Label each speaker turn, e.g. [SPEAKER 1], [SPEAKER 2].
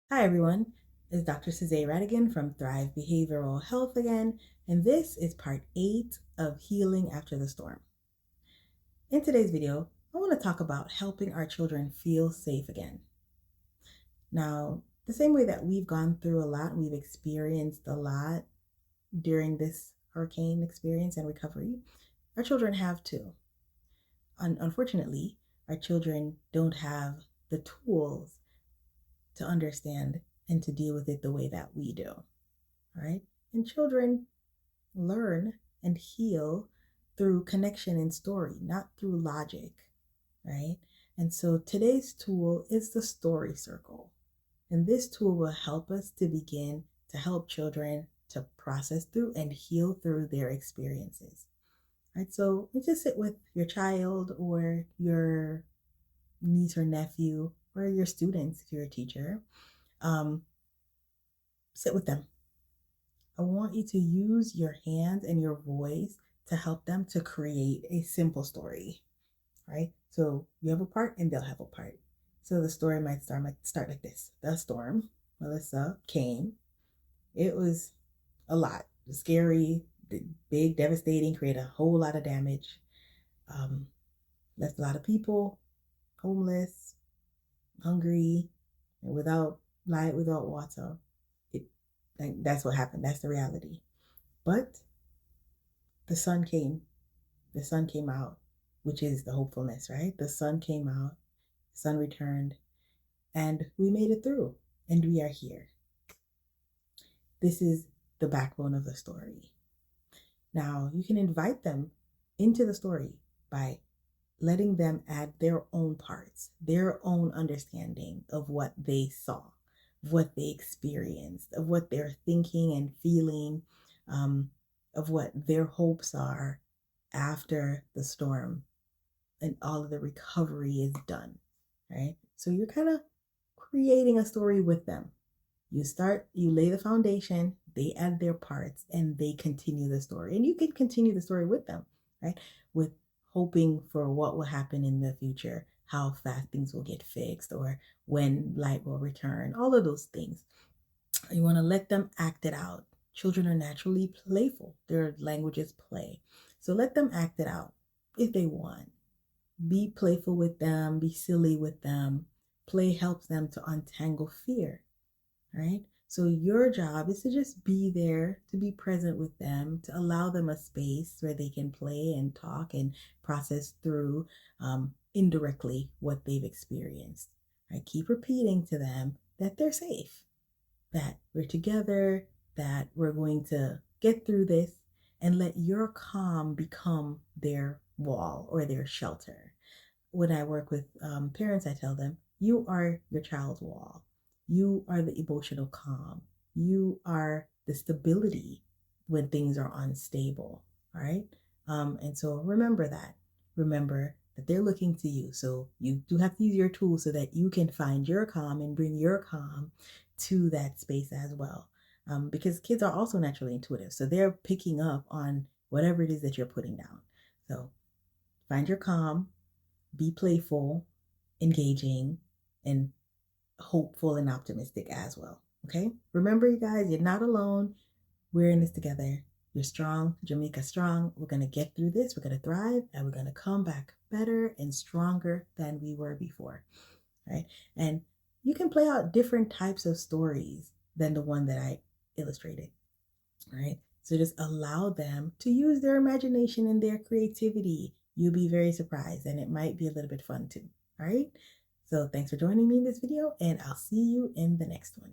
[SPEAKER 1] Hi everyone, it's Dr. Susaye Rattigan from Thrive Behavioral Health again, and this is part 8 of Healing After the Storm. In today's video, I want to talk about helping our children feel safe again. Now, the same way that we've gone through a lot, we've experienced a lot during this hurricane experience and recovery, our children have too. Unfortunately, our children don't have the tools to understand and to deal with it the way that we do, right? And children learn and heal through connection and story, not through logic, right? And so today's tool is the story circle. And this tool will help us to begin to help children to process through and heal through their experiences. Right? So just sit with your child or your niece or nephew or your students if you're a teacher. Sit with them. I want you to use your hands and your voice to help them to create a simple story, right? So you have a part and they'll have a part. So the story might start like this. The storm, Melissa, came. It was a lot. Scary, big, devastating, create a whole lot of damage. Um, Left a lot of people homeless, hungry, and without light, without water. It, that's what happened. That's the reality. But the sun came. The sun came out, which is the hopefulness, right? The sun came out, the sun returned, and we made it through, and we are here. This is the backbone of the story. Now, you can invite them into the story by letting them add their own parts, their own understanding of what they saw, of what they experienced, of what they're thinking and feeling, of what their hopes are after the storm and all of the recovery is done, right? So you're kind of creating a story with them. You lay the foundation, they add their parts, and they continue the story. And you can continue the story with them, right? With hoping for what will happen in the future, how fast things will get fixed, or when light will return, all of those things. You want to let them act it out. Children are naturally playful, their language is play. So let them act it out if they want. Be playful with them, be silly with them. Play helps them to untangle fear, right? So your job is to just be there, to be present with them, to allow them a space where they can play and talk and process through indirectly what they've experienced. I keep repeating to them that they're safe, that we're together, that we're going to get through this, and let your calm become their wall or their shelter. When I work with parents, I tell them, you are your child's wall. You are the emotional calm. You are the stability when things are unstable, right? And so remember that. Remember that they're looking to you. So you do have to use your tools so that you can find your calm and bring your calm to that space as well. Because kids are also naturally intuitive. So they're picking up on whatever it is that you're putting down. So find your calm, be playful, engaging, and hopeful and optimistic as well. Okay? Remember, you guys, you're not alone. We're in this together. You're strong. Jamaica strong. We're going to get through this. We're going to thrive and we're going to come back better and stronger than we were before. Right? And you can play out different types of stories than the one that I illustrated. Right? So just allow them to use their imagination and their creativity. You'll be very surprised and it might be a little bit fun too. All right? So thanks for joining me in this video and I'll see you in the next one.